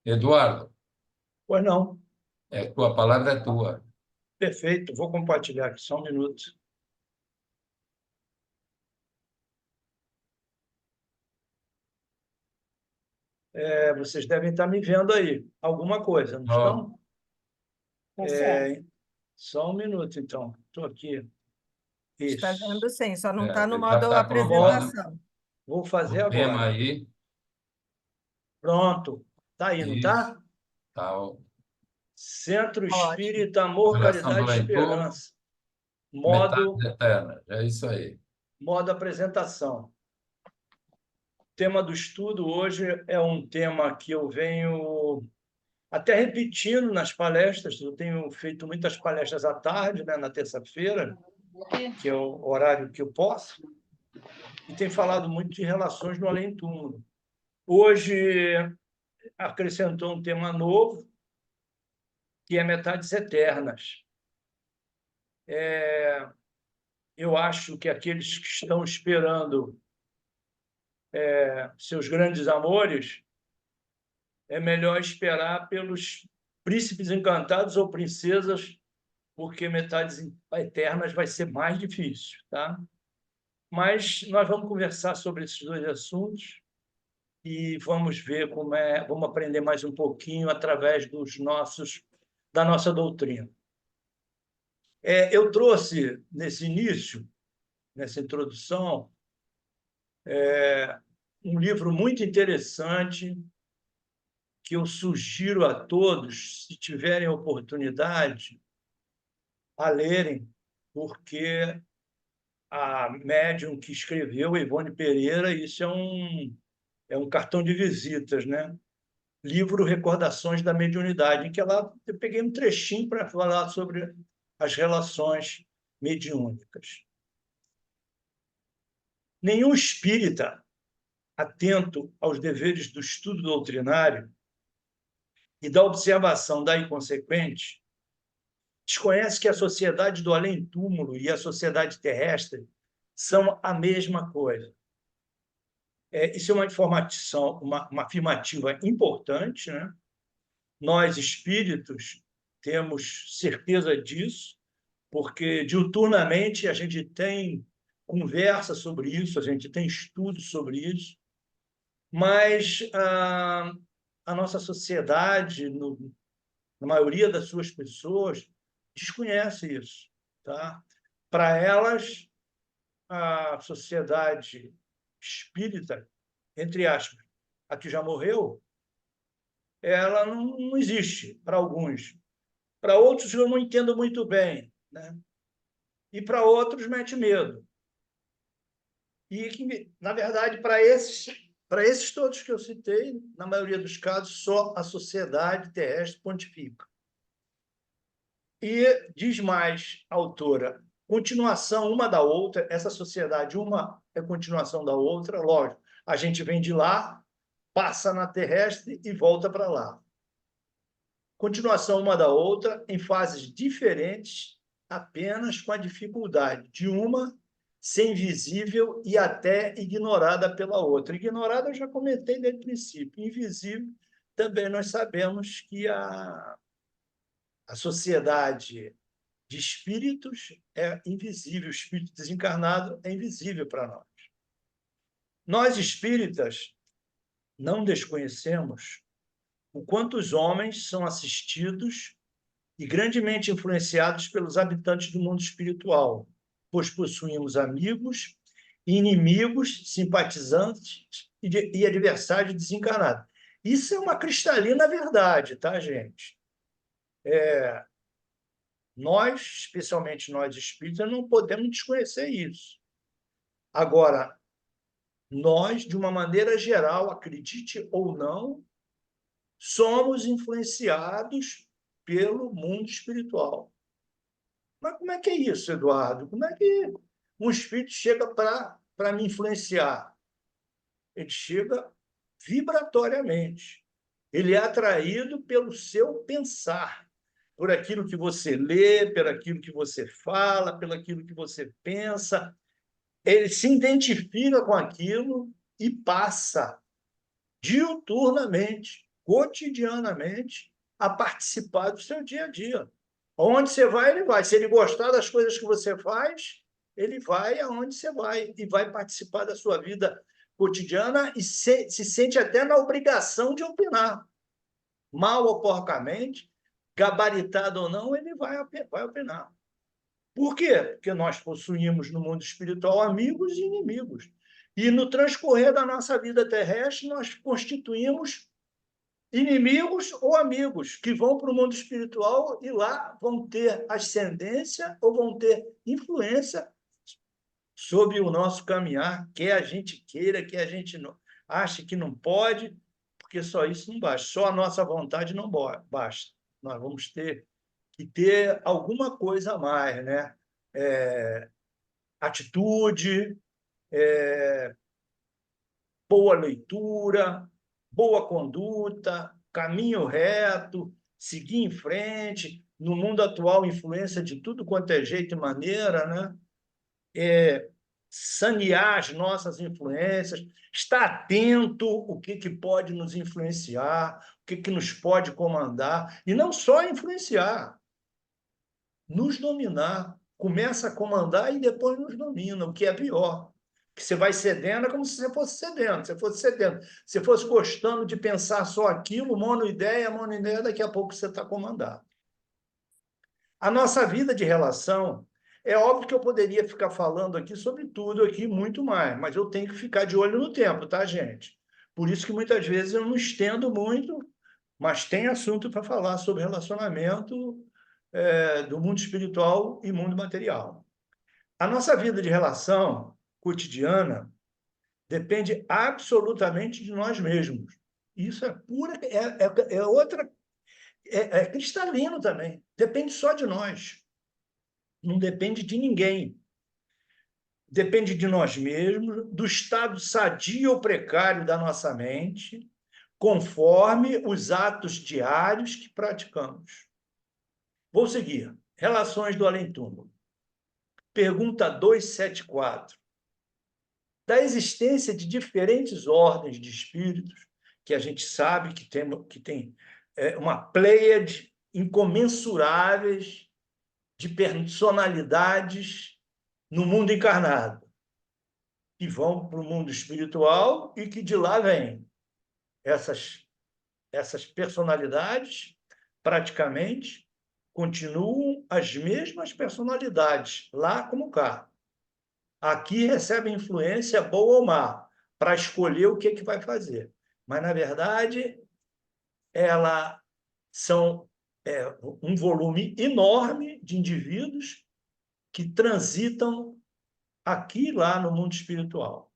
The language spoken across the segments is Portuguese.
Eduardo, Pois não. tua palavra é tua. Perfeito. Vou compartilhar aqui só um minuto. Vocês devem estar me vendo aí. Alguma coisa, não Ó, estão? Tá certo. Só um minuto, então. Estou aqui. Está Isso. vendo sim, só não está no ele já modo está colocando apresentação. Vou fazer o tema agora. aí. Pronto. Está aí, não Isso, está? tá, ó. Centro Ótimo. Espírita Amor, Coração Caridade do e Heitor, Esperança. metade Modo, eterna. É isso aí. modo apresentação. O tema do estudo hoje é um tema que eu venho até repetindo nas palestras. Eu tenho feito muitas palestras à tarde, né, na terça-feira, que é o horário que eu posso, e tenho falado muito de relações no além-túmulo. Hoje acrescentou um tema novo, que é metades eternas. Eu acho que aqueles que estão esperando seus grandes amores, é melhor esperar pelos príncipes encantados ou princesas, porque metades eternas vai ser mais difícil, tá? Mas nós vamos conversar sobre esses dois assuntos e vamos ver vamos aprender mais um pouquinho através da nossa doutrina. Eu trouxe nesse início, nessa introdução, um livro muito interessante que eu sugiro a todos, se tiverem oportunidade, a lerem, porque a médium que escreveu, Ivone Pereira, isso é um cartão de visitas, né? Livro Recordações da Mediunidade, em que eu peguei um trechinho para falar sobre as relações mediúnicas. Nenhum espírita atento aos deveres do estudo doutrinário e da observação da inconsequente desconhece que a sociedade do além-túmulo e a sociedade terrestre são a mesma coisa. Isso é uma informação, uma afirmativa importante, né? Nós, espíritos, temos certeza disso, porque diuturnamente a gente tem conversa sobre isso, a gente tem estudos sobre isso, mas a nossa sociedade, na maioria das suas pessoas, desconhece isso. Tá? Para elas, a sociedade espírita, entre aspas, a que já morreu, ela não existe para alguns. Para outros, eu não entendo muito bem, né? E para outros, mete medo. E, na verdade, para esses todos que eu citei, na maioria dos casos, só a sociedade terrestre pontifica. E diz mais a autora, continuação uma da outra, essa sociedade, uma é continuação da outra, lógico, a gente vem de lá, passa na terrestre e volta para lá. Continuação uma da outra, em fases diferentes, apenas com a dificuldade de uma ser invisível e até ignorada pela outra. Ignorada eu já comentei desde o princípio. Invisível, também nós sabemos que a sociedade de espíritos é invisível, o espírito desencarnado é invisível para nós. Nós, espíritas, não desconhecemos o quanto os homens são assistidos e grandemente influenciados pelos habitantes do mundo espiritual, pois possuímos amigos, inimigos, simpatizantes e adversários desencarnados. Isso é uma cristalina verdade, tá, gente? Nós, especialmente nós espíritas, não podemos desconhecer isso. Agora, nós, de uma maneira geral, acredite ou não, somos influenciados pelo mundo espiritual. Mas como é que é isso, Eduardo? Como é que um espírito chega para me influenciar? Ele chega vibratoriamente. Ele é atraído pelo seu pensar, por aquilo que você lê, por aquilo que você fala, pelo aquilo que você pensa. Ele se identifica com aquilo e passa diuturnamente, cotidianamente, a participar do seu dia a dia. Onde você vai, ele vai. Se ele gostar das coisas que você faz, ele vai aonde você vai e vai participar da sua vida cotidiana e se sente até na obrigação de opinar. Mal ou porcamente, gabaritado ou não, ele vai opinar. Por quê? Porque nós possuímos no mundo espiritual amigos e inimigos. E no transcorrer da nossa vida terrestre, nós constituímos inimigos ou amigos que vão para o mundo espiritual e lá vão ter ascendência ou vão ter influência sobre o nosso caminhar, quer a gente queira, quer a gente não, ache que não pode, porque só isso não basta, só a nossa vontade não basta. Nós vamos ter que ter alguma coisa a mais, né? Atitude, boa leitura, boa conduta, caminho reto, seguir em frente. No mundo atual, influência de tudo quanto é jeito e maneira, né? Sanear as nossas influências, estar atento o que pode nos influenciar, o que nos pode comandar, e não só influenciar, nos dominar. Começa a comandar e depois nos domina, o que é pior. Que você vai cedendo, é como se você fosse cedendo. Se fosse gostando de pensar só aquilo, monoideia, daqui a pouco você está comandado. A nossa vida de relação, é óbvio que eu poderia ficar falando aqui sobre tudo, aqui muito mais, mas eu tenho que ficar de olho no tempo, tá, gente? Por isso que muitas vezes eu não estendo muito, mas tem assunto para falar sobre relacionamento do mundo espiritual e mundo material. A nossa vida de relação cotidiana depende absolutamente de nós mesmos. Isso é pura, outra, é cristalino também. Depende só de nós. Não depende de ninguém. Depende de nós mesmos, do estado sadio ou precário da nossa mente, conforme os atos diários que praticamos. Vou seguir. Relações do além-túmulo. Pergunta 274. Da existência de diferentes ordens de espíritos, que a gente sabe que tem uma pleiade incomensuráveis de personalidades no mundo encarnado, que vão para o mundo espiritual e que de lá vêm. Essas personalidades, praticamente, continuam as mesmas personalidades, lá como cá. Aqui recebem influência boa ou má, para escolher o que vai fazer. Mas, na verdade, elas são um volume enorme de indivíduos que transitam aqui e lá no mundo espiritual.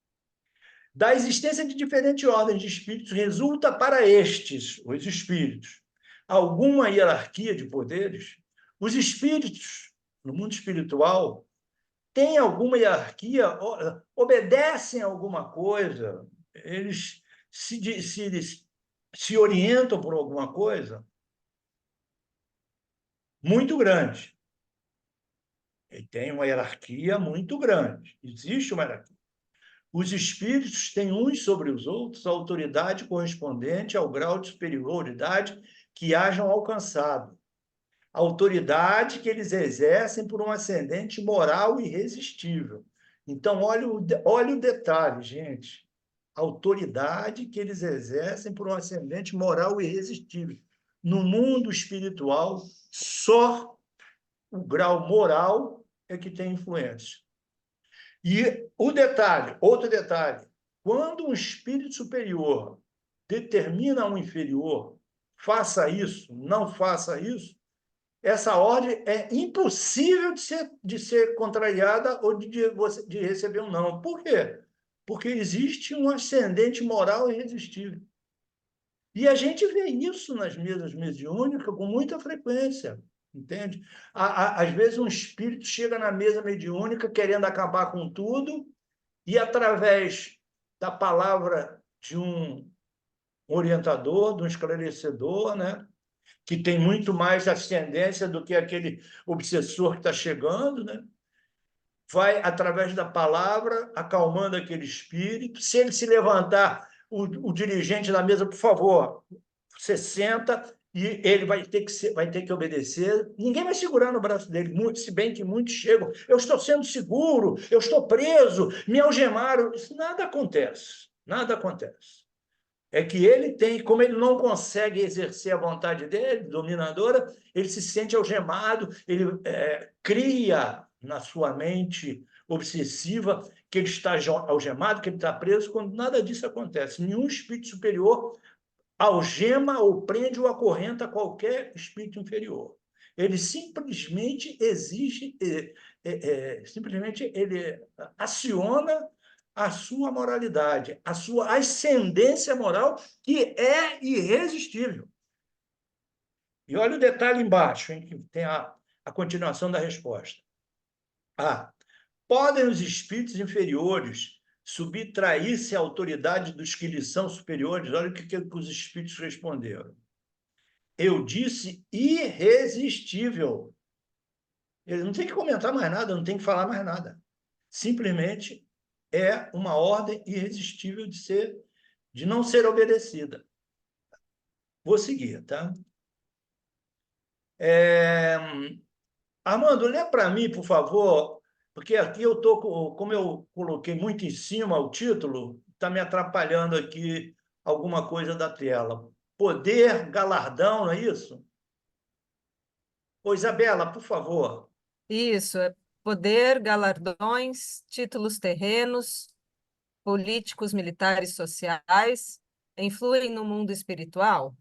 Da existência de diferentes ordens de espíritos, resulta para estes, os espíritos, alguma hierarquia de poderes. Os espíritos, no mundo espiritual, têm alguma hierarquia, obedecem a alguma coisa, eles se orientam por alguma coisa muito grande. E tem uma hierarquia muito grande, existe uma hierarquia. Os espíritos têm uns sobre os outros a autoridade correspondente ao grau de superioridade que hajam alcançado. A autoridade que eles exercem por um ascendente moral irresistível. Então, olha o detalhe, gente. A autoridade que eles exercem por um ascendente moral irresistível. No mundo espiritual, só o grau moral é que tem influência. E outro detalhe, quando um espírito superior determina a um inferior, faça isso, não faça isso, essa ordem é impossível de ser contrariada ou de receber um não. Por quê? Porque existe um ascendente moral irresistível. E a gente vê isso nas mesas mediúnicas com muita frequência, entende? Às vezes um espírito chega na mesa mediúnica querendo acabar com tudo e, através da palavra de um orientador, de um esclarecedor, né? Que tem muito mais ascendência do que aquele obsessor que está chegando, né? Vai, através da palavra, acalmando aquele espírito. Se ele se levantar o dirigente da mesa, por favor, você senta e ele vai ter que obedecer. Ninguém vai segurar no braço dele, se bem que muitos chegam. Eu estou sendo seguro, eu estou preso, me algemaram. Isso nada acontece, nada acontece. É que ele tem, como ele não consegue exercer a vontade dele, dominadora, ele se sente algemado, ele cria na sua mente obsessiva que ele está algemado, que ele está preso, quando nada disso acontece. Nenhum espírito superior algema ou prende ou acorrenta qualquer espírito inferior. Ele simplesmente exige, simplesmente ele aciona a sua moralidade, a sua ascendência moral, que é irresistível. E olha o detalhe embaixo, hein, que tem a continuação da resposta. Podem os espíritos inferiores subtrair-se à autoridade dos que lhes são superiores? Olha o que os espíritos responderam. Eu disse irresistível. Ele não tem que comentar mais nada, não tem que falar mais nada. Simplesmente é uma ordem irresistível de não ser obedecida. Vou seguir, tá? Armando, lê para mim, por favor, porque aqui eu estou, como eu coloquei muito em cima o título, está me atrapalhando aqui alguma coisa da tela. Poder, galardão, não é isso? Ô, Isabela, por favor. Isso, é poder, galardões, títulos terrenos, políticos, militares, sociais, influem no mundo espiritual?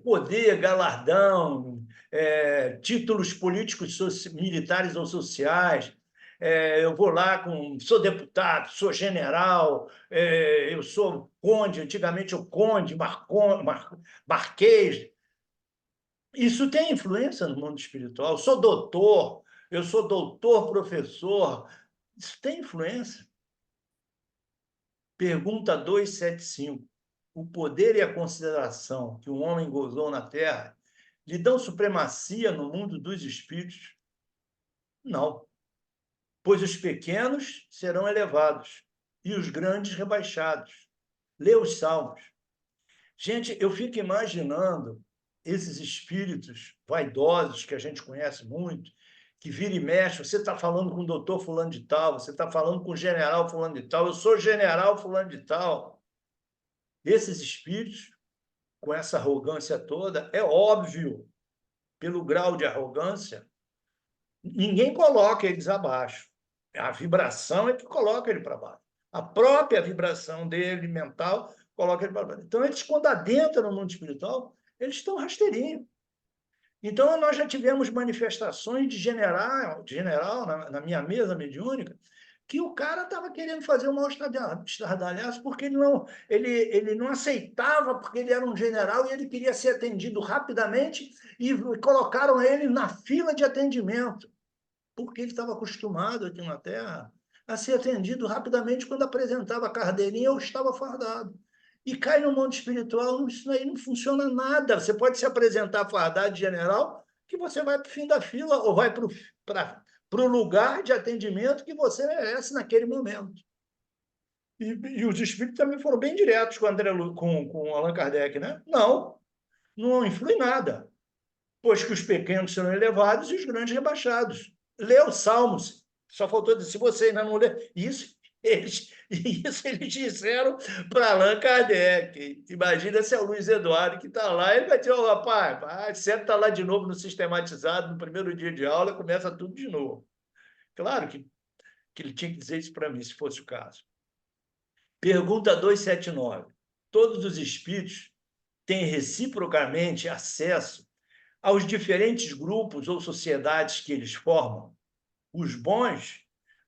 Poder, galardão, títulos políticos, militares ou sociais. Eu vou lá sou deputado, sou general, eu sou conde, antigamente o conde, marquês. Isso tem influência no mundo espiritual. Eu sou doutor, professor. Isso tem influência. Pergunta 275. O poder e a consideração que o homem gozou na Terra lhe dão supremacia no mundo dos espíritos? Não, pois os pequenos serão elevados e os grandes rebaixados. Lê os Salmos. Gente, eu fico imaginando esses espíritos vaidosos que a gente conhece muito, que vira e mexe, você está falando com o doutor fulano de tal, você está falando com o general fulano de tal, eu sou general fulano de tal. Esses espíritos, com essa arrogância toda, é óbvio, pelo grau de arrogância, ninguém coloca eles abaixo. A vibração é que coloca ele para baixo. A própria vibração dele, mental, coloca ele para baixo. Então, eles, quando adentram no mundo espiritual, eles estão rasteirinhos. Então, nós já tivemos manifestações de general na minha mesa mediúnica, que o cara estava querendo fazer o maior estardalhaço porque ele não aceitava, porque ele era um general e ele queria ser atendido rapidamente e colocaram ele na fila de atendimento, porque ele estava acostumado aqui na Terra a ser atendido rapidamente quando apresentava a carteirinha ou estava fardado. E cai no mundo espiritual, isso aí não funciona nada. Você pode se apresentar fardado de general, que você vai para o fim da fila ou vai para o lugar de atendimento que você merece naquele momento. E os espíritos também foram bem diretos com Allan Kardec, né? Não influi nada, pois que os pequenos serão elevados e os grandes rebaixados. Lê os Salmos, só faltou dizer, se você ainda não lê, isso eles disseram para Allan Kardec. Imagina se é o Luiz Eduardo que está lá, ele vai dizer, oh, rapaz, senta lá de novo no sistematizado, no primeiro dia de aula, começa tudo de novo. Claro que ele tinha que dizer isso para mim, se fosse o caso. Pergunta 279. Todos os espíritos têm reciprocamente acesso aos diferentes grupos ou sociedades que eles formam? Os bons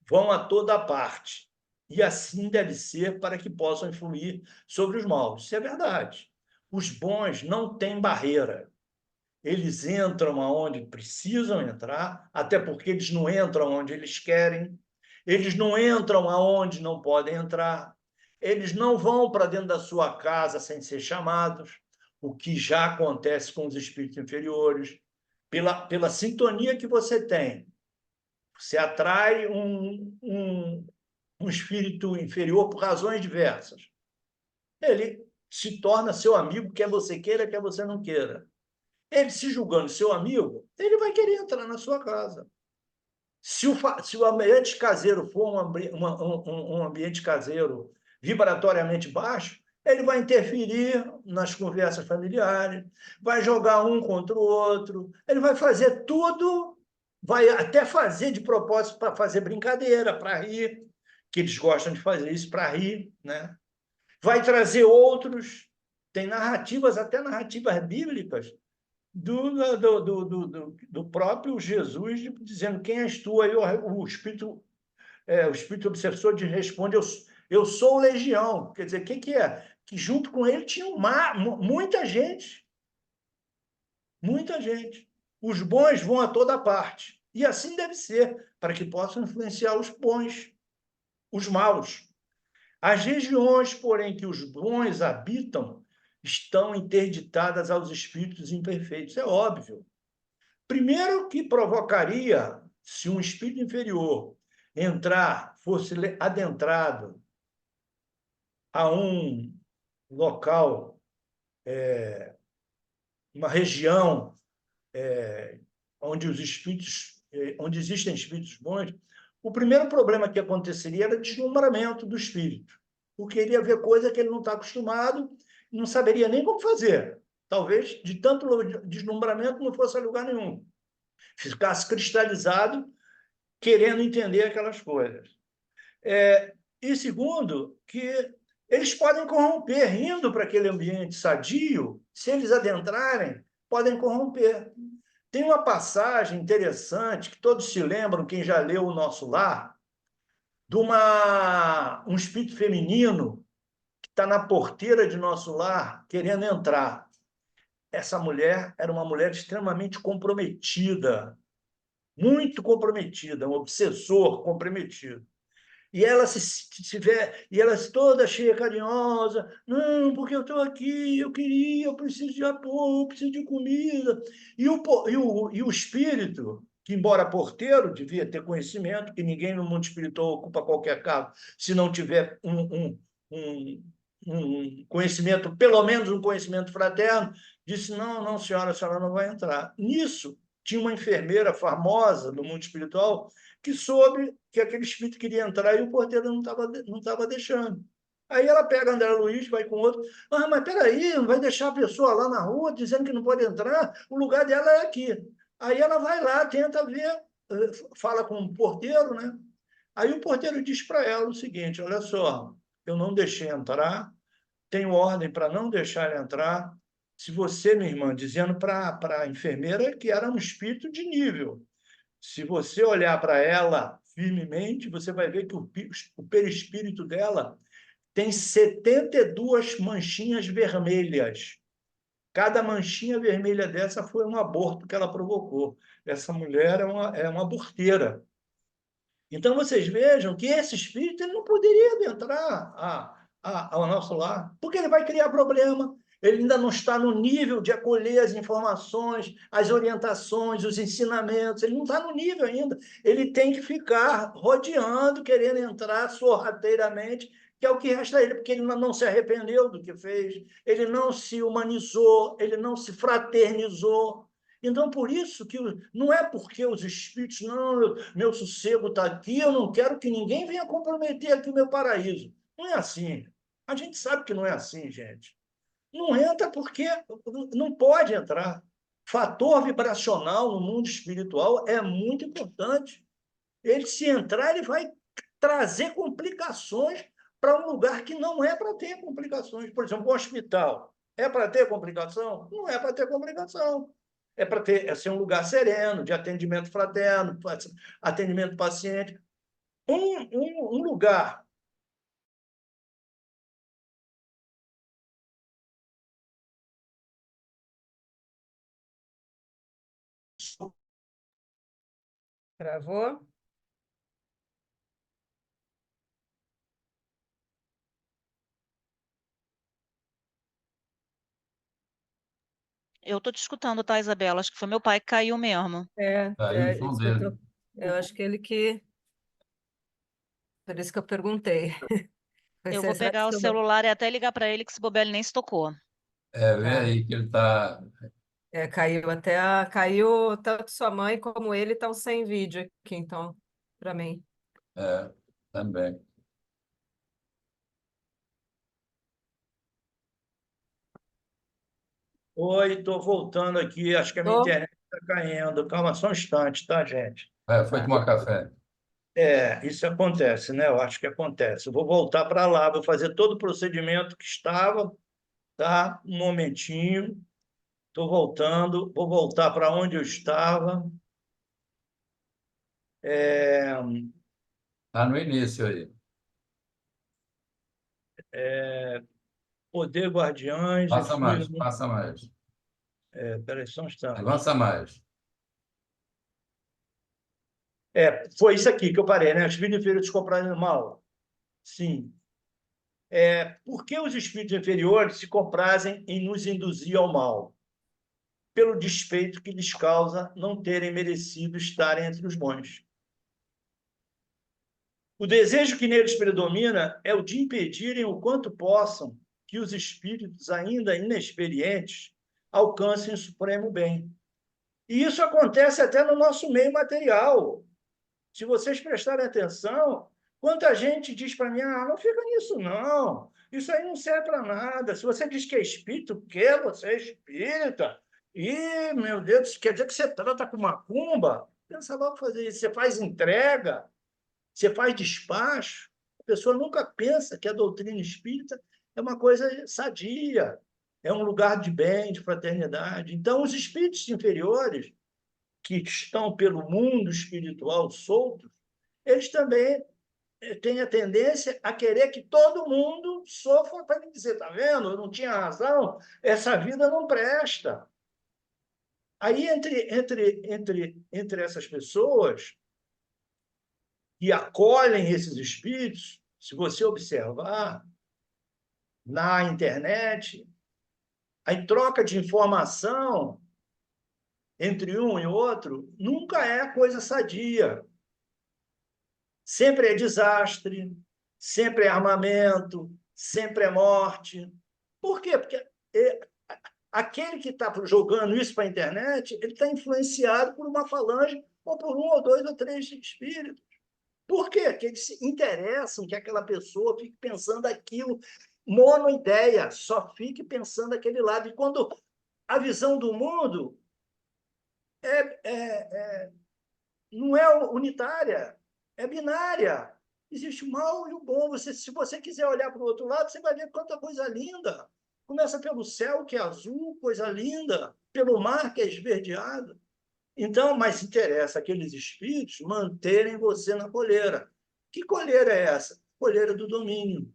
vão a toda parte, e assim deve ser para que possam influir sobre os maus. Isso é verdade. Os bons não têm barreira. Eles entram aonde precisam entrar, até porque eles não entram onde eles querem, eles não entram aonde não podem entrar, eles não vão para dentro da sua casa sem ser chamados, o que já acontece com os espíritos inferiores, pela sintonia que você tem. Você atrai um espírito inferior por razões diversas. ele se torna seu amigo, quer você queira, quer você não queira. Ele se julgando seu amigo, ele vai querer entrar na sua casa. Se o ambiente caseiro for um ambiente caseiro vibratoriamente baixo, ele vai interferir nas conversas familiares, vai jogar um contra o outro, ele vai fazer tudo, vai até fazer de propósito para fazer brincadeira, para rir, que eles gostam de fazer isso para rir, né? Vai trazer outros, tem narrativas, até narrativas bíblicas, do próprio Jesus, dizendo quem és tu, aí o espírito obsessor responde, eu sou legião. Quer dizer, o que é? Que junto com ele tinha muita gente. Muita gente. Os bons vão a toda parte. E assim deve ser, para que possam influenciar os bons, os maus. As regiões, porém, que os bons habitam, estão interditadas aos espíritos imperfeitos. É óbvio. Primeiro que provocaria, se um espírito inferior fosse adentrado a um local, uma região onde existem espíritos bons, o primeiro problema que aconteceria era o deslumbramento do espírito, porque ele ia ver coisa que ele não está acostumado, não saberia nem como fazer. Talvez, de tanto deslumbramento, não fosse a lugar nenhum. Ficasse cristalizado, querendo entender aquelas coisas. E segundo, que eles podem corromper, indo para aquele ambiente sadio, se eles adentrarem, podem corromper. Tem uma passagem interessante, que todos se lembram, quem já leu O Nosso Lar, de um espírito feminino que está na porteira de Nosso Lar, querendo entrar. Essa mulher era uma mulher extremamente comprometida, muito comprometida, um obsessor comprometido. E ela e ela toda cheia, carinhosa, não, porque eu estou aqui, eu preciso de apoio, eu preciso de comida. E o espírito, que embora porteiro, devia ter conhecimento, que ninguém no mundo espiritual ocupa qualquer cargo se não tiver um conhecimento, pelo menos um conhecimento fraterno, disse, não, senhora, a senhora não vai entrar. Nisso, tinha uma enfermeira famosa no mundo espiritual que soube que aquele espírito queria entrar e o porteiro não estava deixando. Aí ela pega André Luiz, vai com outro. Mas peraí, não vai deixar a pessoa lá na rua dizendo que não pode entrar? O lugar dela é aqui. Aí ela vai lá, tenta ver, fala com o porteiro, né? Aí o porteiro diz para ela o seguinte, olha só, eu não deixei entrar, tenho ordem para não deixar entrar. Se você, minha irmã, dizendo para a enfermeira que era um espírito de nível, se você olhar para ela firmemente, você vai ver que o perispírito dela tem 72 manchinhas vermelhas. Cada manchinha vermelha dessa foi um aborto que ela provocou. Essa mulher é uma aborteira. Então, vocês vejam que esse espírito ele não poderia adentrar ao nosso lar, porque ele vai criar problema. Ele ainda não está no nível de acolher as informações, as orientações, os ensinamentos. Ele não está no nível ainda. Ele tem que ficar rodeando, querendo entrar sorrateiramente, que é o que resta a ele, porque ele não se arrependeu do que fez, ele não se humanizou, ele não se fraternizou. Então, por isso que não é porque os espíritos, não, meu sossego está aqui, eu não quero que ninguém venha comprometer aqui o meu paraíso. Não é assim. A gente sabe que não é assim, gente. Não entra porque não pode entrar. Fator vibracional no mundo espiritual é muito importante. Ele, se entrar, ele vai trazer complicações para um lugar que não é para ter complicações. Por exemplo, um hospital. É para ter complicação? Não é para ter complicação. É para ser um lugar sereno, de atendimento fraterno, atendimento paciente. Um lugar. Travou? Eu estou te escutando, tá, Isabela? Acho que foi meu pai que caiu mesmo. Aí o som Isso que eu dele. eu acho que ele que... Por isso que eu perguntei. Vai Eu ser vou essa pegar o sua. celular e até ligar para ele, que se bobear ele nem se tocou. Vê Tá. aí que ele está. Caiu tanto sua mãe como ele estão sem vídeo aqui, então, para mim. Também. Oi, estou voltando aqui. Acho que a minha Tô? internet está caindo. Calma só um instante, tá, gente? Foi Tá. tomar café. Isso acontece, né? Eu acho que acontece. Eu vou voltar para lá, vou fazer todo o procedimento que estava, tá? Um momentinho. Estou voltando, vou voltar para onde eu estava. Está no início aí. Poder Guardiães, Passa mais, influi. passa mais. Peraí, só um instante. Avança mais. Foi isso aqui que eu parei, né? Espírito inferior de comprar mal. Sim. Por que os espíritos inferiores se comprazem em nos induzir ao mal? Pelo despeito que lhes causa não terem merecido estar entre os bons. O desejo que neles predomina é o de impedirem o quanto possam que os espíritos ainda inexperientes alcancem o supremo bem. E isso acontece até no nosso meio material. Se vocês prestarem atenção, quanta gente diz para mim, não fica nisso não, isso aí não serve para nada. Se você diz que é espírito, o quê? Você é espírita? Ih, meu Deus, isso quer dizer que você trata com macumba? Pensa logo fazer isso. Você faz entrega, você faz despacho. A pessoa nunca pensa que a doutrina espírita é uma coisa sadia, é um lugar de bem, de fraternidade. Então, os espíritos inferiores, que estão pelo mundo espiritual soltos, eles também têm a tendência a querer que todo mundo sofra para me dizer, tá vendo? Eu não tinha razão, essa vida não presta. Aí, entre essas pessoas que acolhem esses espíritos, se você observar na internet, a troca de informação entre um e outro nunca é coisa sadia. Sempre é desastre, sempre é armamento, sempre é morte. Por quê? Porque aquele que está jogando isso para a internet, ele está influenciado por uma falange ou por um ou dois ou três espíritos. Por quê? Porque eles se interessam que aquela pessoa fique pensando aquilo, monoideia, só fique pensando aquele lado. E quando a visão do mundo não é unitária, é binária. Existe o mal e o bom. Se você quiser olhar para o outro lado, você vai ver quanta coisa linda. Começa pelo céu, que é azul, coisa linda, pelo mar, que é esverdeado. Então, mas interessa aqueles espíritos manterem você na coleira. Que coleira é essa? Coleira do domínio.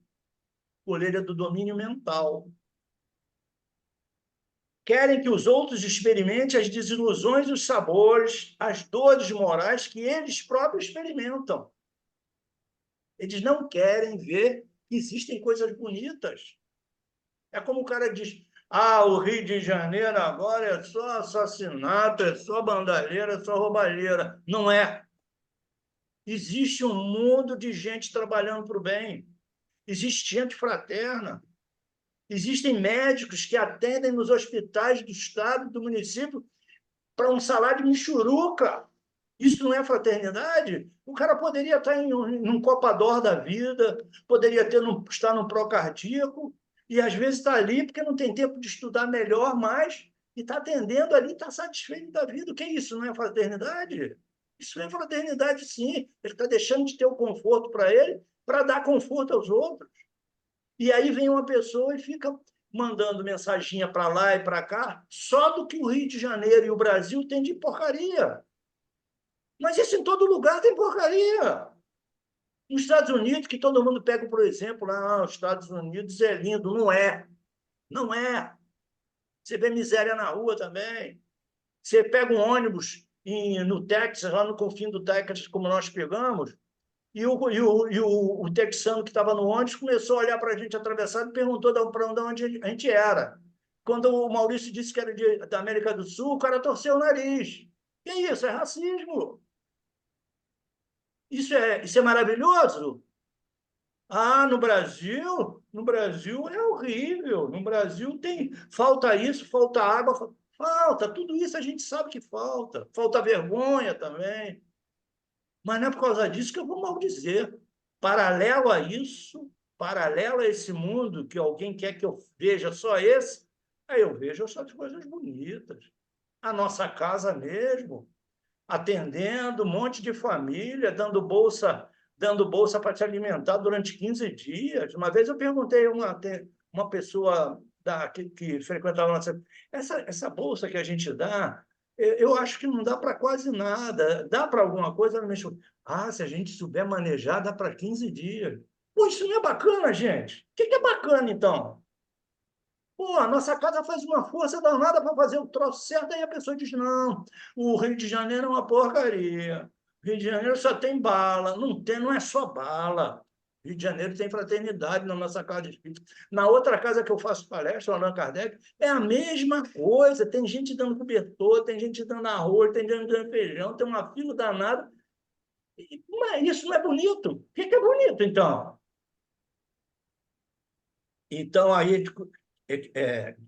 Coleira do domínio mental. Querem que os outros experimentem as desilusões e os sabores, as dores morais que eles próprios experimentam. Eles não querem ver que existem coisas bonitas. É como o cara diz, o Rio de Janeiro agora é só assassinato, é só bandalheira, é só roubalheira. Não é. Existe um mundo de gente trabalhando para o bem. Existe gente fraterna. Existem médicos que atendem nos hospitais do estado, do município, para um salário de michuruca. Isso não é fraternidade? O cara poderia estar em um Copador da vida, poderia estar no pró-cardíaco, e às vezes está ali porque não tem tempo de estudar melhor mais, e está atendendo ali, está satisfeito da vida. O que é isso? Não é fraternidade? Isso é fraternidade, sim. Ele está deixando de ter o conforto para ele, para dar conforto aos outros. E aí vem uma pessoa e fica mandando mensaginha para lá e para cá, só do que o Rio de Janeiro e o Brasil têm de porcaria. Mas isso em todo lugar tem porcaria. Nos Estados Unidos, que todo mundo pega, por exemplo, os Estados Unidos é lindo. Não é. Não é. Você vê miséria na rua também. Você pega um ônibus no Texas, lá no confim do Texas, como nós pegamos, e o texano que estava no ônibus começou a olhar para a gente atravessado e perguntou para onde a gente era. Quando o Maurício disse que era da América do Sul, o cara torceu o nariz. Que isso? É racismo. Isso é maravilhoso? Ah, no Brasil é horrível. No Brasil falta isso, falta água, falta tudo isso a gente sabe que falta vergonha também. Mas não é por causa disso que eu vou maldizer. Paralelo a isso, paralelo a esse mundo que alguém quer que eu veja só esse, aí eu vejo só as coisas bonitas. A nossa casa mesmo, atendendo um monte de família, dando bolsa para te alimentar durante 15 dias. Uma vez eu perguntei a uma pessoa que frequentava a nossa... Essa bolsa que a gente dá, eu acho que não dá para quase nada. Dá para alguma coisa? Ela me falou, se a gente souber manejar, dá para 15 dias. Pô, isso não é bacana, gente? O que é bacana, então? Pô, a nossa casa faz uma força danada para fazer o troço certo, aí a pessoa diz: não, o Rio de Janeiro é uma porcaria. O Rio de Janeiro só tem bala. Não tem, não é só bala. Rio de Janeiro tem fraternidade na nossa casa de espírito. Na outra casa que eu faço palestra, o Allan Kardec, é a mesma coisa. Tem gente dando cobertor, tem gente dando arroz, tem gente dando feijão, tem uma fila danada. Mas isso não é bonito. O que é bonito, então? Então, aí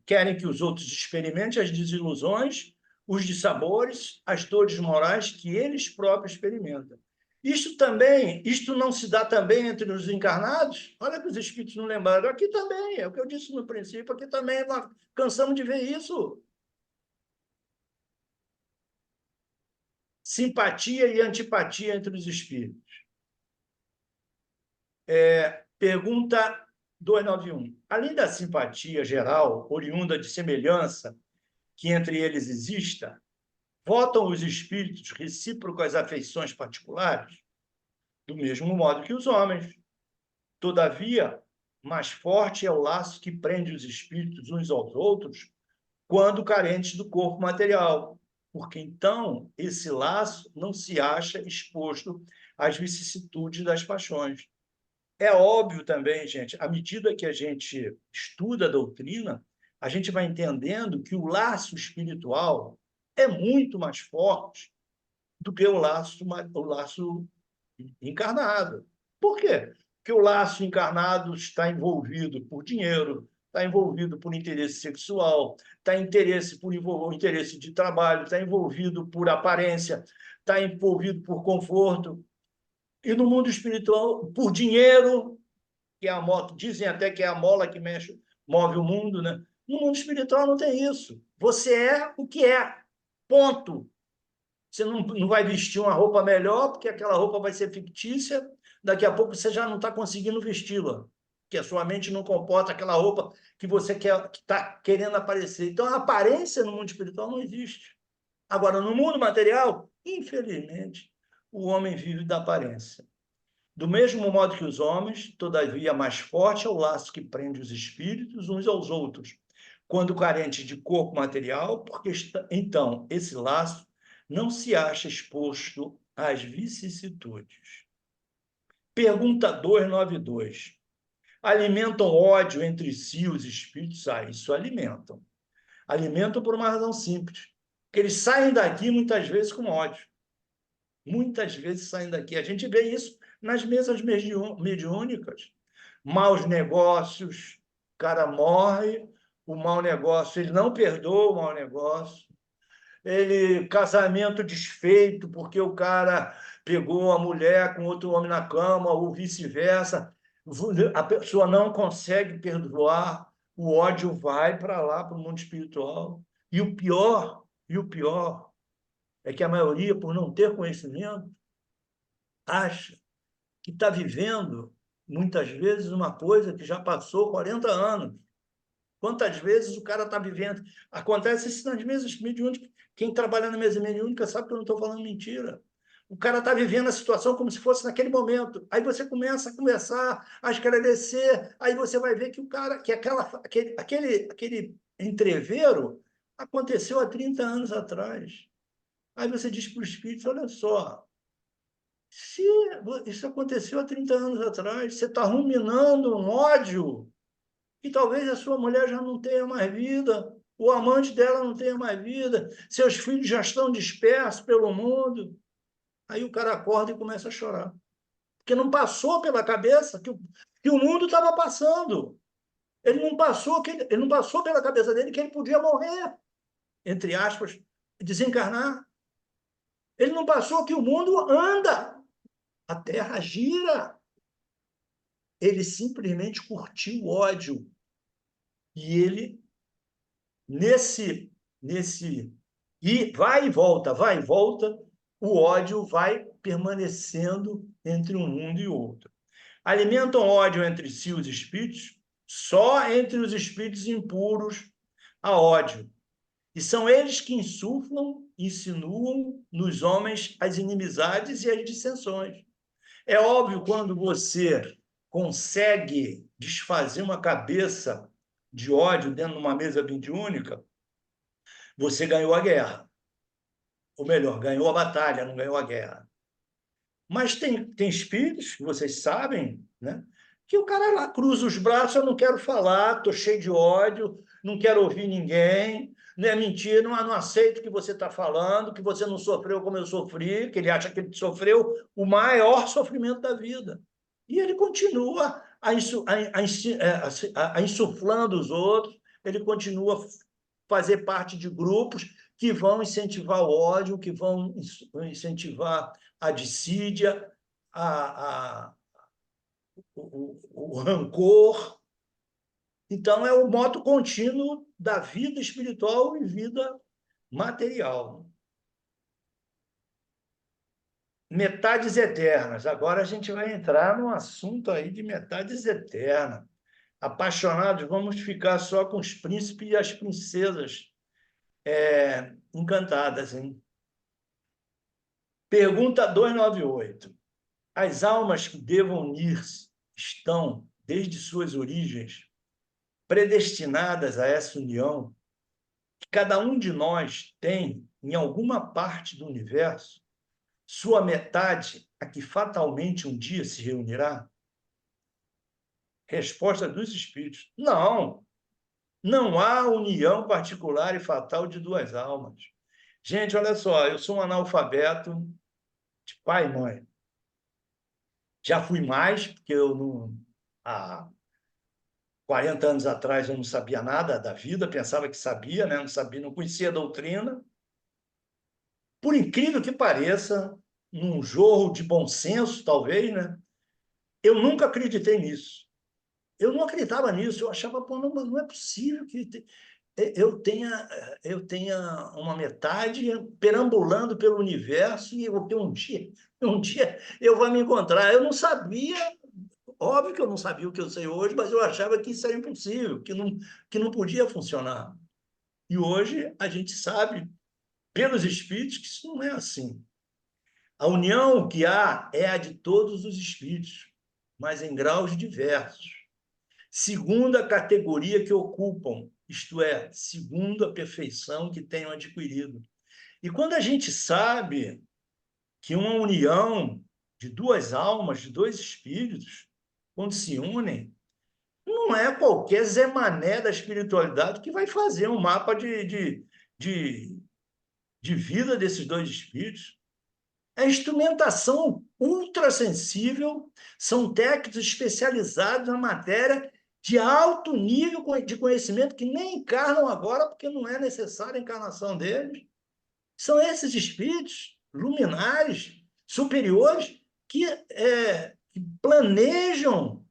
querem que os outros experimentem as desilusões, os dissabores, as dores morais que eles próprios experimentam. Isto não se dá também entre os encarnados? Olha que os espíritos não lembraram. Aqui também, é o que eu disse no princípio, aqui também nós cansamos de ver isso. Simpatia e antipatia entre os espíritos. Pergunta 291. Além da simpatia geral, oriunda de semelhança que entre eles exista, votam os espíritos recíprocas afeições particulares, do mesmo modo que os homens. Todavia, mais forte é o laço que prende os espíritos uns aos outros quando carentes do corpo material, porque então esse laço não se acha exposto às vicissitudes das paixões. É óbvio também, gente, à medida que a gente estuda a doutrina, a gente vai entendendo que o laço espiritual é muito mais forte do que o laço encarnado. Por quê? Porque o laço encarnado está envolvido por dinheiro, está envolvido por interesse sexual, está interesse de trabalho, está envolvido por aparência, está envolvido por conforto. E no mundo espiritual, por dinheiro, que é a moto, dizem até que é a mola que move o mundo, né? No mundo espiritual não tem isso. Você é o que é. Ponto. Você não vai vestir uma roupa melhor, porque aquela roupa vai ser fictícia, daqui a pouco você já não está conseguindo vesti-la, porque a sua mente não comporta aquela roupa que você quer, que está querendo aparecer. Então, a aparência no mundo espiritual não existe. Agora, no mundo material, infelizmente, o homem vive da aparência. Do mesmo modo que os homens, todavia, mais forte é o laço que prende os espíritos uns aos outros, quando carentes de corpo material, porque então esse laço não se acha exposto às vicissitudes. Pergunta 292. Alimentam ódio entre si os espíritos? Isso alimentam. Alimentam por uma razão simples, que eles saem daqui muitas vezes com ódio. Muitas vezes saem daqui. A gente vê isso nas mesas mediúnicas. Maus negócios, o cara morre, o mau negócio, ele não perdoa o mau negócio. Casamento desfeito, porque o cara pegou a mulher com outro homem na cama, ou vice-versa. A pessoa não consegue perdoar, o ódio vai para lá, para o mundo espiritual. E o pior é que a maioria, por não ter conhecimento, acha que está vivendo, muitas vezes, uma coisa que já passou 40 anos. Quantas vezes o cara está vivendo? Acontece isso nas mesas mediúnicas. Quem trabalha na mesa mediúnica sabe que eu não estou falando mentira. O cara está vivendo a situação como se fosse naquele momento. Aí você começa a conversar, a esclarecer, aí você vai ver que o cara, que aquele entreveiro aconteceu há 30 anos atrás. Aí você diz para o espírito: olha só, se isso aconteceu há 30 anos atrás, você está ruminando um ódio, e talvez a sua mulher já não tenha mais vida, o amante dela não tenha mais vida, seus filhos já estão dispersos pelo mundo. Aí o cara acorda e começa a chorar. Porque não passou pela cabeça que o mundo estava passando. Ele não passou pela cabeça dele que ele podia morrer, entre aspas, desencarnar. Ele não passou que o mundo anda, a Terra gira. Ele simplesmente curtiu o ódio. E ele, e vai e volta, o ódio vai permanecendo entre um mundo e outro. Alimentam ódio entre si os espíritos, só entre os espíritos impuros há ódio. E são eles que insuflam, insinuam nos homens as inimizades e as dissensões. É óbvio, quando você consegue desfazer uma cabeça de ódio dentro de uma mesa mediúnica, você ganhou a guerra. Ou melhor, ganhou a batalha, não ganhou a guerra. Mas tem espíritos, que vocês sabem, né? Que o cara lá cruza os braços, eu não quero falar, estou cheio de ódio, não quero ouvir ninguém, não é mentira, não aceito o que você está falando, que você não sofreu como eu sofri, que ele acha que ele sofreu o maior sofrimento da vida. E ele continua insuflando os outros, ele continua a fazer parte de grupos que vão incentivar o ódio, que vão incentivar a dissídia, o rancor. Então, é o modo contínuo da vida espiritual e vida material. Metades eternas. Agora a gente vai entrar num assunto aí de metades eternas. Apaixonados, vamos ficar só com os príncipes e as princesas encantadas, hein? Pergunta 298. As almas que devam unir-se estão, desde suas origens, predestinadas a essa união, que cada um de nós tem, em alguma parte do universo, sua metade a que fatalmente um dia se reunirá? Resposta dos espíritos: não. Não há união particular e fatal de duas almas. Gente, olha só, eu sou um analfabeto de pai e mãe. Já fui mais, porque eu não... Há 40 anos atrás eu não sabia nada da vida, pensava que sabia, né? Não sabia, não conhecia a doutrina. Por incrível que pareça, num jorro de bom senso, talvez, né? Eu nunca acreditei nisso. Eu não acreditava nisso, eu achava, pô, não é possível que eu tenha uma metade perambulando pelo universo e um dia eu vou me encontrar. Eu não sabia, óbvio que eu não sabia o que eu sei hoje, mas eu achava que isso era impossível, que não podia funcionar. E hoje a gente sabe, pelos espíritos, que isso não é assim. A união que há é a de todos os espíritos, mas em graus diversos. Segundo a categoria que ocupam, isto é, segundo a perfeição que tenham adquirido. E quando a gente sabe que uma união de duas almas, de dois espíritos, quando se unem, não é qualquer Zé Mané da espiritualidade que vai fazer um mapa de vida desses dois espíritos. É instrumentação ultrassensível, são técnicos especializados na matéria de alto nível de conhecimento que nem encarnam agora, porque não é necessária a encarnação deles. São esses espíritos luminares, superiores, que planejam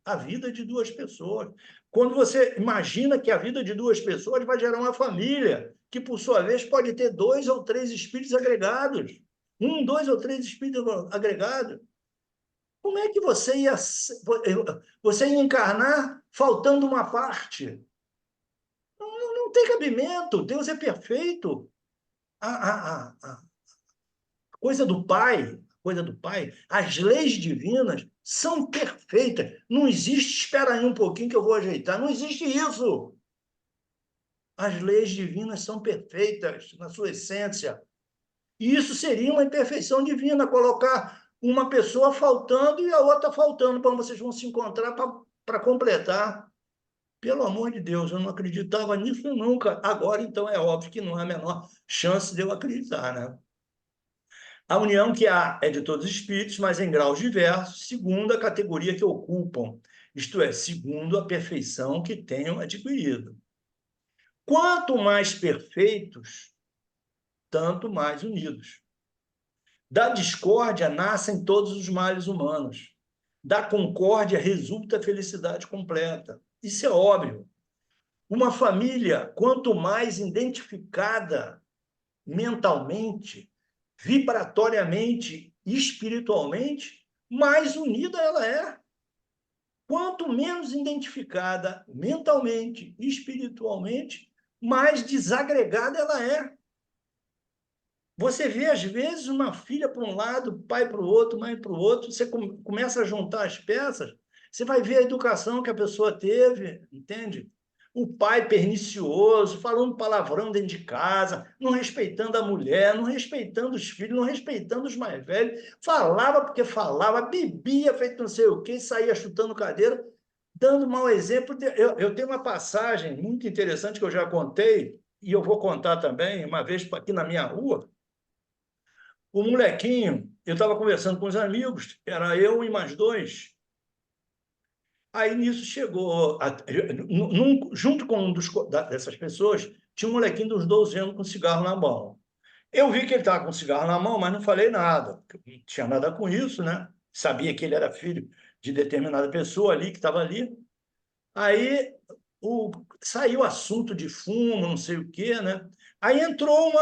a vida de duas pessoas. Quando você imagina que a vida de duas pessoas vai gerar uma família, que, por sua vez, pode ter 2 ou 3 espíritos agregados. 1, 2 ou 3 espíritos agregados. Como é que você ia encarnar faltando uma parte? Não tem cabimento. Deus é perfeito. A coisa do Pai, as leis divinas são perfeitas. Não existe, espera aí um pouquinho que eu vou ajeitar. Não existe isso. As leis divinas são perfeitas na sua essência. E isso seria uma imperfeição divina, colocar uma pessoa faltando e a outra faltando, para vocês vão se encontrar para completar. Pelo amor de Deus, eu não acreditava nisso nunca. Agora, então, é óbvio que não há a menor chance de eu acreditar, né? A união que há é de todos os espíritos, mas em graus diversos, segundo a categoria que ocupam, isto é, segundo a perfeição que tenham adquirido. Quanto mais perfeitos, tanto mais unidos. Da discórdia nascem todos os males humanos. Da concórdia resulta a felicidade completa. Isso é óbvio. Uma família, quanto mais identificada mentalmente, vibratoriamente, espiritualmente, mais unida ela é. Quanto menos identificada mentalmente, espiritualmente, mais desagregada ela é. Você vê, às vezes, uma filha para um lado, pai para o outro, mãe para o outro, você começa a juntar as peças, você vai ver a educação que a pessoa teve, entende? O pai pernicioso, falando palavrão dentro de casa, não respeitando a mulher, não respeitando os filhos, não respeitando os mais velhos, falava porque falava, bebia, feito não sei o quê, saía chutando cadeira, dando mau exemplo. Eu tenho uma passagem muito interessante que eu já contei, e eu vou contar também, uma vez aqui na minha rua. O molequinho, eu estava conversando com os amigos, era eu e mais dois. Aí nisso chegou, junto com dessas pessoas, tinha um molequinho dos 12 anos com cigarro na mão. Eu vi que ele estava com cigarro na mão, mas não falei nada, porque não tinha nada com isso, né? Sabia que ele era filho de determinada pessoa ali, que estava ali. Aí saiu assunto de fumo, não sei o quê, né? Aí entrou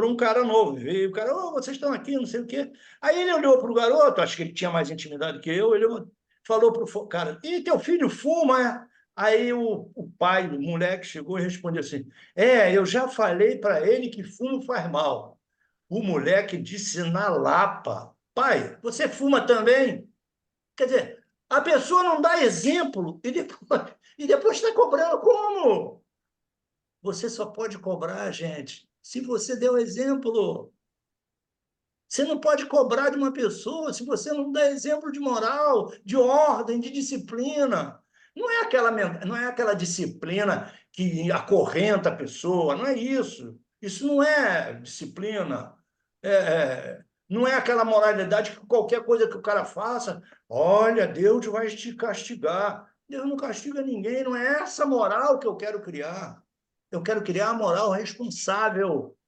um cara novo, veio o cara, oh, vocês estão aqui, não sei o quê. Aí ele olhou para o garoto, acho que ele tinha mais intimidade que eu, ele falou para o cara, e teu filho fuma, é? Aí o pai do moleque chegou e respondeu assim, eu já falei para ele que fumo faz mal. O moleque disse na lapa, pai, você fuma também? Quer dizer, a pessoa não dá exemplo e depois está cobrando como? Você só pode cobrar, gente, se você der o exemplo. Você não pode cobrar de uma pessoa se você não dá exemplo de moral, de ordem, de disciplina. Não é aquela disciplina que acorrenta a pessoa, não é isso. Isso não é disciplina. Não é aquela moralidade que qualquer coisa que o cara faça, olha, Deus vai te castigar. Deus não castiga ninguém, não é essa moral que eu quero criar. Eu quero criar a moral responsável,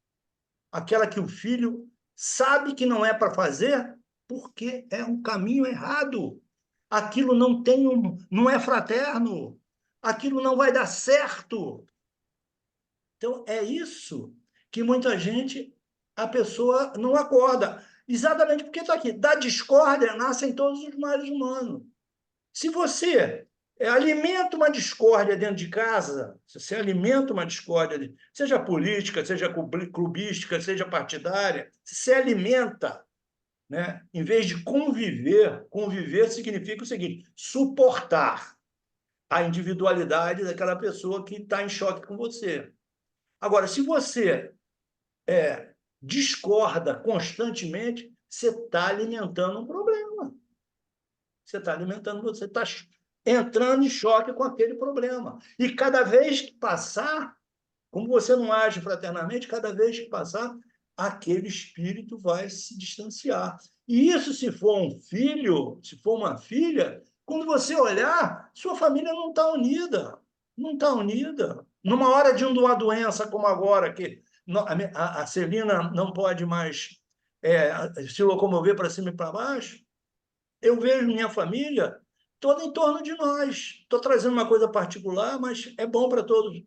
aquela que o filho sabe que não é para fazer porque é um caminho errado. Aquilo não é fraterno. Aquilo não vai dar certo. Então, é isso que muita gente, a pessoa não acorda. Exatamente porque está aqui. Da discórdia nascem todos os males humanos. Se você alimenta uma discórdia dentro de casa, se você alimenta uma discórdia, seja política, seja clubística, seja partidária, se você alimenta, né, em vez de conviver significa o seguinte, suportar a individualidade daquela pessoa que está em choque com você. Agora, se você discorda constantemente, você está alimentando um problema. Você está alimentando, você está entrando em choque com aquele problema. E cada vez que passar, como você não age fraternamente, cada vez que passar, aquele espírito vai se distanciar. E isso, se for um filho, se for uma filha, quando você olhar, sua família não está unida. Não está unida. Numa hora de uma doença como agora, que a Celina não pode mais se locomover para cima e para baixo, eu vejo minha família toda em torno de nós. Estou trazendo uma coisa particular, mas é bom para todos.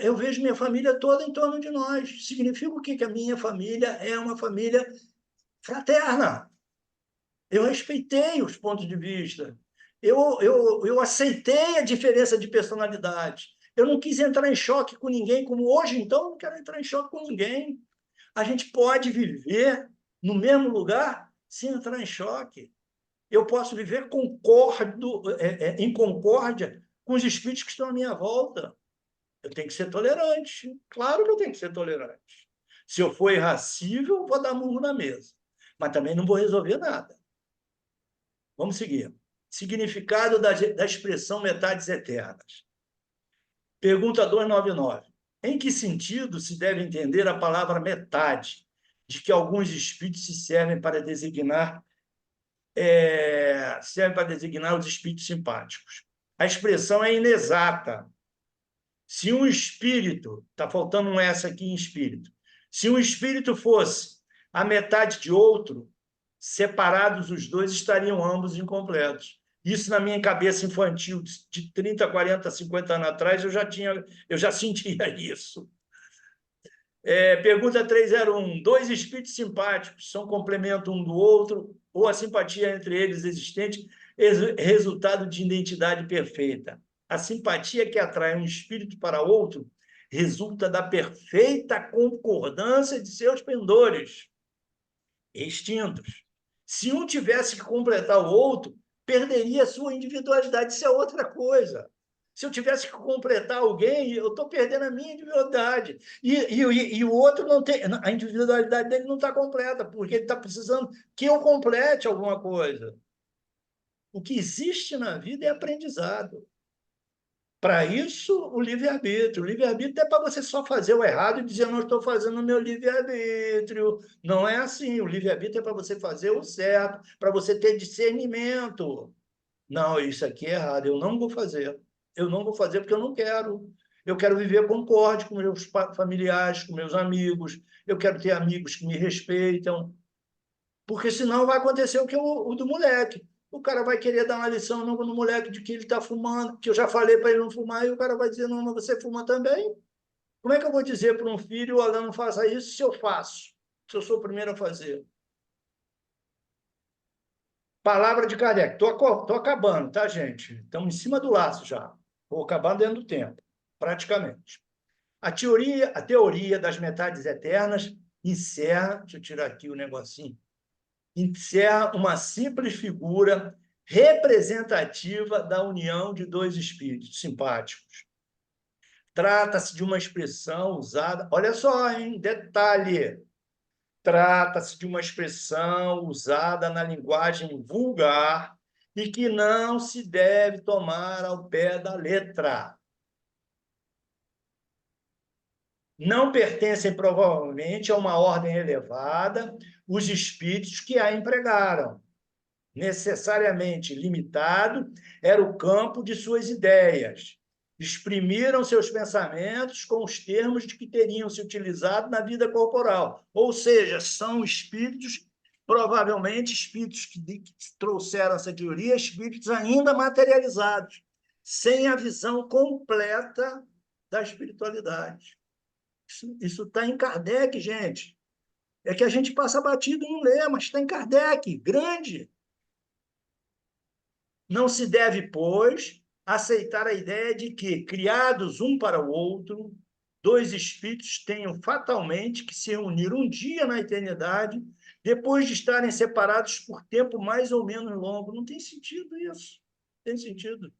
Eu vejo minha família toda em torno de nós. Significa o quê? Que a minha família é uma família fraterna. Eu respeitei os pontos de vista. Eu aceitei a diferença de personalidade. Eu não quis entrar em choque com ninguém, como hoje, então, não quero entrar em choque com ninguém. A gente pode viver no mesmo lugar sem entrar em choque. Eu posso viver em concórdia com os espíritos que estão à minha volta. Eu tenho que ser tolerante. Claro que eu tenho que ser tolerante. Se eu for irracível, vou dar murro na mesa. Mas também não vou resolver nada. Vamos seguir. Significado da expressão metades eternas. Pergunta 299. Em que sentido se deve entender a palavra metade, de que alguns espíritos se servem para designar os espíritos simpáticos. A expressão é inexata. Se um espírito, está faltando um S aqui em espírito, se um espírito fosse a metade de outro, separados os dois estariam ambos incompletos. Isso na minha cabeça infantil de 30, 40, 50 anos atrás, eu já sentia isso. Pergunta 301. Dois espíritos simpáticos são complemento um do outro ou a simpatia entre eles existente resultado de identidade perfeita? A simpatia que atrai um espírito para outro resulta da perfeita concordância de seus pendores extintos. Se um tivesse que completar o outro, perderia a sua individualidade. Isso é outra coisa. Se eu tivesse que completar alguém, eu estou perdendo a minha individualidade. E o outro não tem. A individualidade dele não está completa, porque ele está precisando que eu complete alguma coisa. O que existe na vida é aprendizado. Para isso, o livre-arbítrio. O livre-arbítrio é para você só fazer o errado e dizer, eu não estou fazendo o meu livre-arbítrio. Não é assim. O livre-arbítrio é para você fazer o certo, para você ter discernimento. Não, isso aqui é errado, eu não vou fazer. Eu não vou fazer porque eu não quero. Eu quero viver concorde com meus familiares, com meus amigos. Eu quero ter amigos que me respeitam. Porque senão vai acontecer o do moleque. O cara vai querer dar uma lição no moleque de que ele está fumando, que eu já falei para ele não fumar, e o cara vai dizer, não, mas você fuma também? Como é que eu vou dizer para um filho, olha, não faça isso se eu faço? Se eu sou o primeiro a fazer? Palavra de Kardec. Estou acabando, tá, gente? Estamos em cima do laço já. Vou acabar dentro do tempo, praticamente. A teoria das metades eternas encerra, deixa eu tirar aqui o negocinho, encerra uma simples figura representativa da união de dois espíritos simpáticos. Trata-se de uma expressão usada, olha só, hein? Detalhe, trata-se de uma expressão usada na linguagem vulgar e que não se deve tomar ao pé da letra. Não pertencem, provavelmente, a uma ordem elevada os espíritos que a empregaram. Necessariamente limitado era o campo de suas ideias. Exprimiram seus pensamentos com os termos de que teriam se utilizado na vida corporal. Ou seja, são espíritos, provavelmente espíritos que trouxeram essa teoria, espíritos ainda materializados, sem a visão completa da espiritualidade. Isso está em Kardec, gente. É que a gente passa batido e não lê, mas está em Kardec, grande. Não se deve, pois, aceitar a ideia de que, criados um para o outro, dois espíritos tenham fatalmente que se unir um dia na eternidade, depois de estarem separados por tempo mais ou menos longo. Não tem sentido isso. Não tem sentido.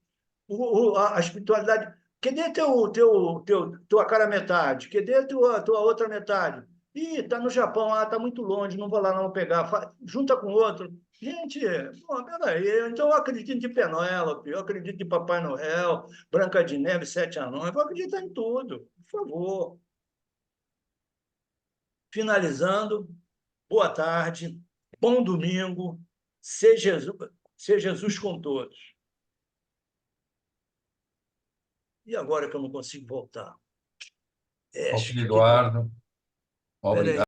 A espiritualidade... Cadê tua cara metade? Cadê tua outra metade? Ih, está no Japão, está muito longe, não vou lá não pegar. Junta com outro. Gente, peraí, então eu acredito em Penélope, eu acredito em Papai Noel, Branca de Neve, Sete Anões, eu vou acreditar em tudo, por favor. Finalizando, boa tarde, bom domingo, seja Jesus com todos. E agora que eu não consigo voltar? Ok, Eduardo. Obrigado.